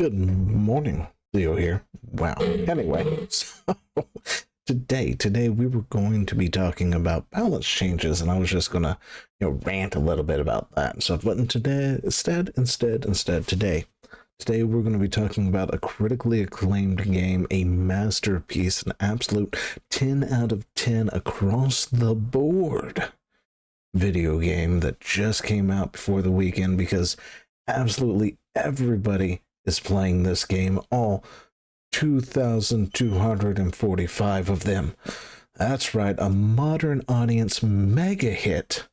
Good morning, Leo here. Wow. Anyway, so today we were going to be talking about balance changes, and I was just gonna, rant a little bit about that and stuff. But today we're going to be talking about a critically acclaimed game, a masterpiece, an absolute 10 out of 10 across the board video game that just came out before the weekend because absolutely everybody is playing this game, all 2,245 of them. That's right, a modern audience mega hit,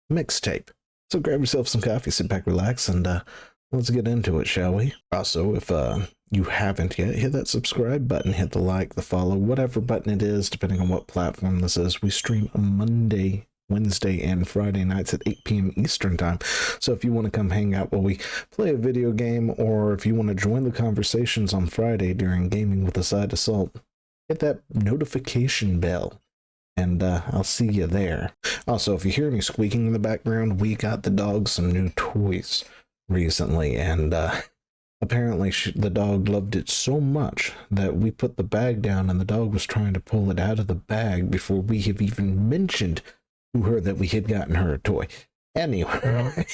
Mixtape. So grab yourself some coffee, sit back, relax, and let's get into it, shall we? Also, if you haven't yet, hit that subscribe button, hit the like, the follow, whatever button it is, depending on what platform this is. We stream Monday, Wednesday, and Friday nights at 8 p.m. Eastern time. So if you want to come hang out while we play a video game, or if you want to join the conversations on Friday during Gaming with a Side of Salt, hit that notification bell, and I'll see you there. Also, if you hear any squeaking in the background, we got the dog some new toys recently, and apparently the dog loved it so much that we put the bag down, and the dog was trying to pull it out of the bag before we have even mentioned to her that we had gotten her a toy. Anyway,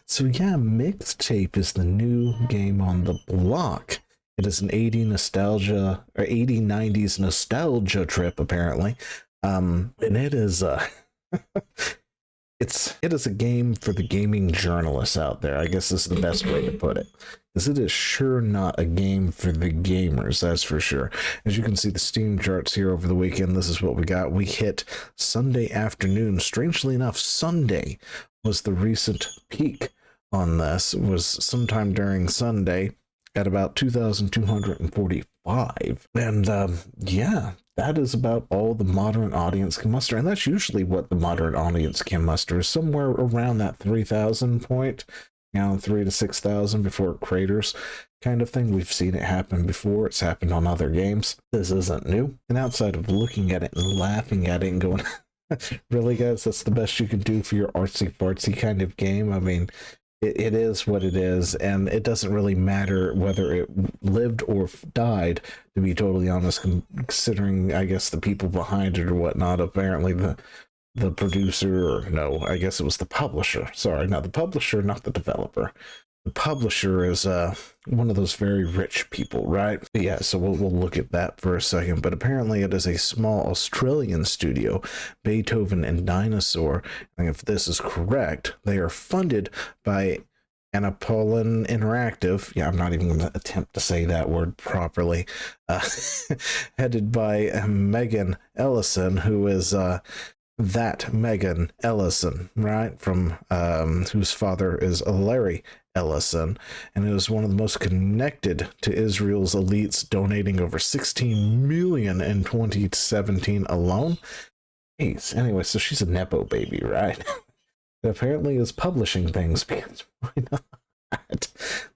so yeah, Mixtape is the new game on the block. It is an 90s nostalgia trip, apparently. And it is it is a game for the gaming journalists out there, I guess is the best way to put it. Because it is sure not a game for the gamers, that's for sure. As you can see the Steam charts here over the weekend, this is what we got. We hit Sunday afternoon. Strangely enough, Sunday was the recent peak on this. It was sometime during Sunday at about 2,245. And yeah, that is about all the modern audience can muster. And that's usually what the modern audience can muster, somewhere around that 3,000 point. 3,000 to 6,000 before it craters kind of thing. We've seen it happen before. It's happened on other games. This isn't new. And outside of looking at it and laughing at it and going, really guys, that's the best you can do for your artsy fartsy kind of game? I mean, it is what it is, and it doesn't really matter whether it lived or died, to be totally honest, considering, I guess, the people behind it or whatnot. Apparently the producer, or no, I guess it was the publisher. Sorry, not the publisher, not the developer. The publisher is one of those very rich people, right? But yeah, so we'll look at that for a second. But apparently it is a small Australian studio, Beethoven and Dinosaur. And if this is correct, they are funded by Anapolan Interactive. Yeah, I'm not even going to attempt to say that word properly. Headed by Megan Ellison, who is that Megan Ellison, right? From whose father is Larry Ellison, and it was one of the most connected to Israel's elites, donating over 16 million in 2017 alone. Jeez. Anyway, so she's a Nepo baby, right? That apparently is publishing things, because why not?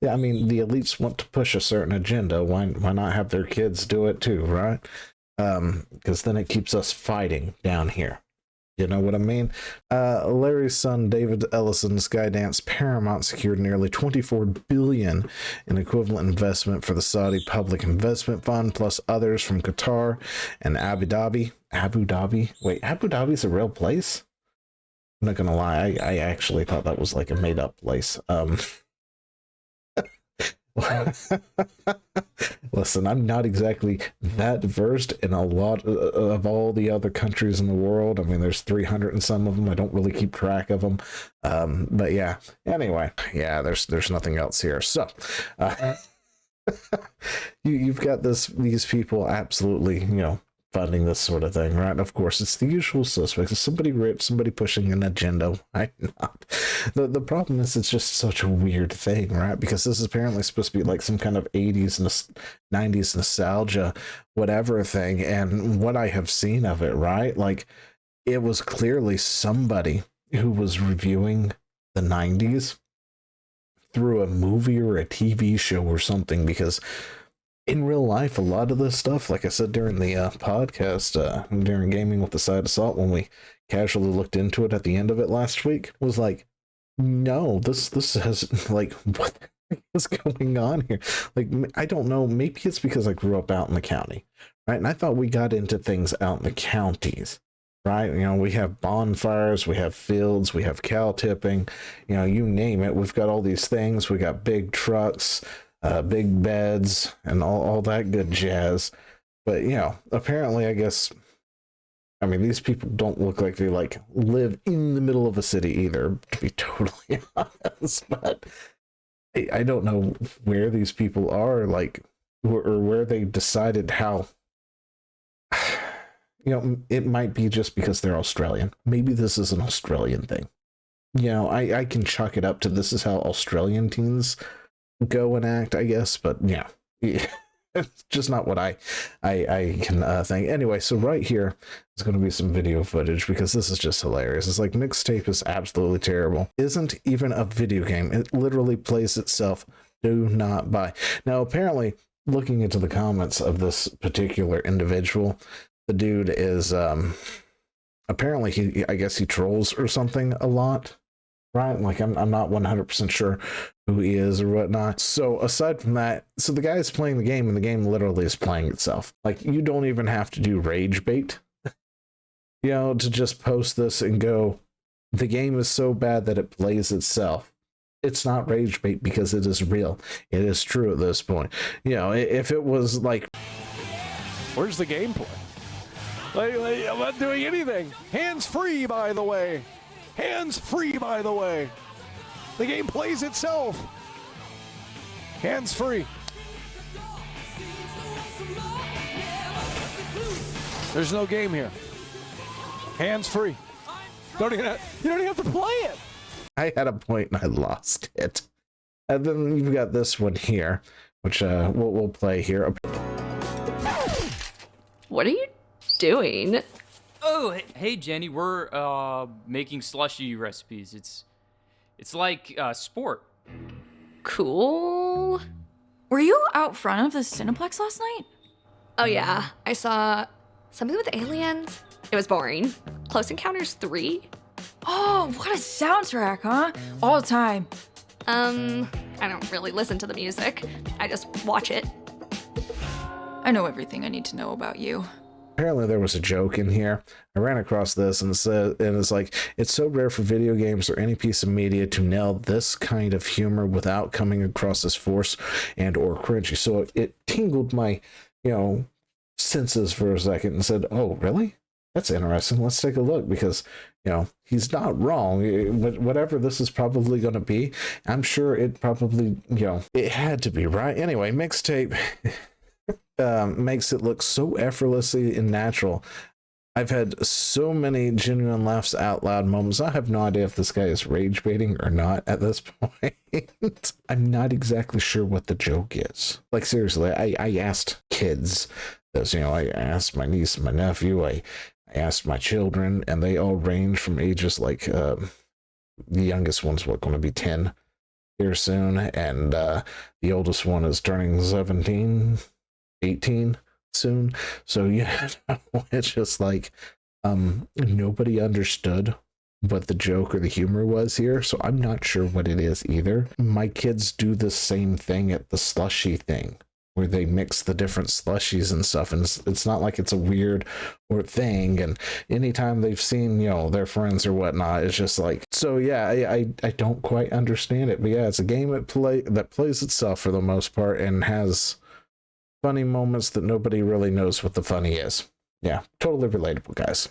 Yeah, I mean, the elites want to push a certain agenda. Why not have their kids do it too, right? Because then it keeps us fighting down here. You know what I mean? Larry's son, David Ellison, Skydance Paramount secured nearly $24 billion in equivalent investment for the Saudi Public Investment Fund, plus others from Qatar and Abu Dhabi. Abu Dhabi? Wait, Abu Dhabi's a real place? I'm not gonna lie, I actually thought that was like a made-up place. Listen, I'm not exactly that versed in a lot of all the other countries in the world. I mean, there's 300 and some of them. I don't really keep track of them. But yeah, anyway, yeah, there's nothing else here. So you've got these people absolutely, funding this sort of thing, right? Of course, it's the usual suspects. It's somebody rich, somebody pushing an agenda. Why not? The problem is it's just such a weird thing, right? Because this is apparently supposed to be like some kind of 80s and 90s nostalgia, whatever thing. And what I have seen of it, right? Like, it was clearly somebody who was reviewing the 90s through a movie or a TV show or something, because in real life, a lot of this stuff, like I said during the podcast, during Gaming with the Side of Salt, when we casually looked into it at the end of it last week, was like, no, this has, like, What's going on here? Like, I don't know. Maybe it's because I grew up out in the county, right? And I thought we got into things out in the counties, right? You know, we have bonfires, we have fields, we have cow tipping, you know, you name it. We've got all these things. We got big trucks, big beds, and all that good jazz. But, you know, apparently, I guess, I mean, these people don't look like they like live in the middle of a city either, to be totally honest. But I don't know where these people are, like, or where they decided how. You know, it might be just because they're Australian. Maybe this is an Australian thing. You know, I can chalk it up to this is how Australian teens go and act, I guess. But yeah, it's just not what I can think. Anyway, so right here is going to be some video footage because this is just hilarious. It's like Mixtape is absolutely terrible. Isn't even a video game. It literally plays itself. Do not buy. Now, apparently, looking into the comments of this particular individual, the dude is apparently I guess he trolls or something a lot, right? Like I'm not 100% sure who he is or whatnot. So aside from that, so the guy is playing the game and the game literally is playing itself. Like you don't even have to do rage bait, you know, to just post this and go, the game is so bad that it plays itself. It's not rage bait because it is real. It is true at this point. You know, if it was like, where's the gameplay? Like, I'm not doing anything. Hands free, by the way. Hands free, by the way. The game plays itself. Hands free. There's no game here. Hands free. You don't even have to play it. I had a point and I lost it. And then you've got this one here, which we'll play here. What are you doing? Oh, hey Jenny, we're making slushy recipes. It's like sport. Cool. Were you out front of the Cineplex last night? Oh yeah, I saw something with aliens. It was boring. Close Encounters 3? Oh, what a soundtrack, huh? All the time. I don't really listen to the music. I just watch it. I know everything I need to know about you. Apparently there was a joke in here. I ran across this and it's like, it's so rare for video games or any piece of media to nail this kind of humor without coming across as forced and or cringy. So it tingled my, you know, senses for a second and said, oh, really? That's interesting. Let's take a look because, you know, he's not wrong. Whatever this is probably going to be, I'm sure it probably, you know, it had to be, right? Anyway, Mixtape makes it look so effortlessly and natural. I've had so many genuine laughs out loud moments. I have no idea if this guy is rage baiting or not at this point. I'm not exactly sure what the joke is. Like seriously, I asked kids this, you know, I asked my niece and my nephew, I asked my children, and they all range from ages like the youngest one's going to be 10 here soon, and the oldest one is turning 17, 18 soon. So yeah, it's just like nobody understood what the joke or the humor was here, so I'm not sure what it is either. My kids do the same thing at the slushy thing where they mix the different slushies and stuff, and it's not like it's a weird or thing, and anytime they've seen, you know, their friends or whatnot, it's just like, so yeah, I don't quite understand it, but yeah, it's a game that plays itself for the most part and has funny moments that nobody really knows what the funny is. Yeah, totally relatable, guys.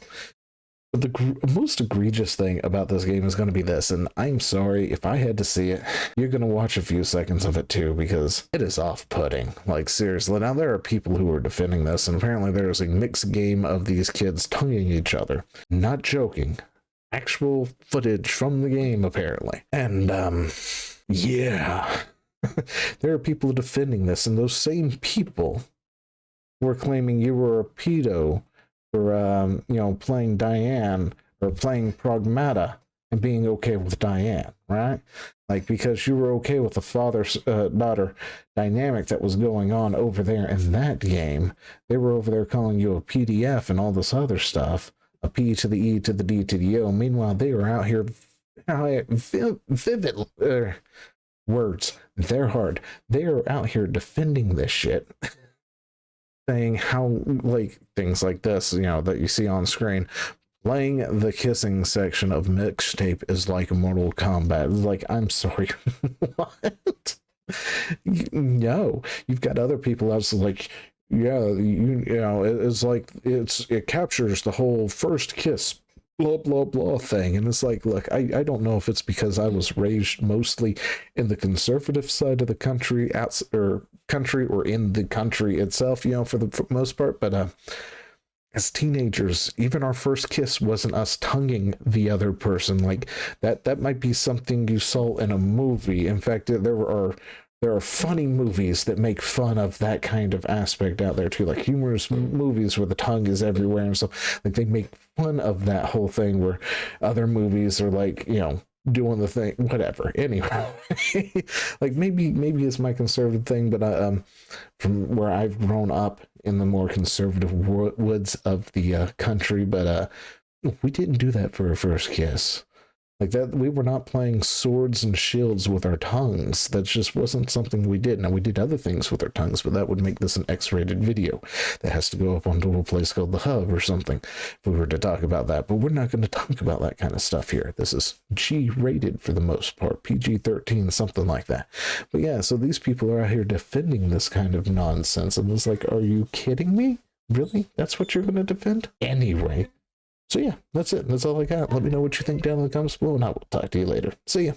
But the most egregious thing about this game is going to be this, and I'm sorry if I had to see it. You're going to watch a few seconds of it too, because it is off-putting. Like, seriously. Now, there are people who are defending this, and apparently there's a mixed game of these kids tonguing each other. Not joking. Actual footage from the game, apparently. And, yeah. There are people defending this, and those same people were claiming you were a pedo for, you know, playing Diane or playing Pragmata and being okay with Diane, right? Like, because you were okay with the father-daughter dynamic that was going on over there in that game, they were over there calling you a PDF and all this other stuff, a P to the E to the D to the O. Meanwhile, they were out here words. They're hard. They are out here defending this shit, saying how, like, things like this, you know, that you see on screen. Playing the kissing section of Mixtape is like Mortal Kombat. It's like, I'm sorry, what? No, you've got other people that's like, yeah, you know, it's like it captures the whole first kiss, blah blah blah thing, and it's like, look, I don't know if it's because I was raised mostly in the conservative side of the country, or in the country itself, you know, for the most part, but as teenagers, even our first kiss wasn't us tonguing the other person. Like that might be something you saw in a movie. In fact, there are funny movies that make fun of that kind of aspect out there too, like humorous movies where the tongue is everywhere and stuff. Like they make fun of that whole thing, where other movies are like, you know, doing the thing, whatever. Anyway, like maybe it's my conservative thing, but from where I've grown up in the more conservative woods of the country, but we didn't do that for a first kiss. Like that, we were not playing swords and shields with our tongues. That just wasn't something we did. Now, we did other things with our tongues, but that would make this an X-rated video that has to go up onto a place called The Hub or something if we were to talk about that. But we're not going to talk about that kind of stuff here. This is G-rated for the most part, PG-13, something like that. But yeah, so these people are out here defending this kind of nonsense, and it's like, are you kidding me? Really? That's what you're going to defend? Anyway. So yeah, that's it. That's all I got. Let me know what you think down in the comments below, and I will talk to you later. See ya.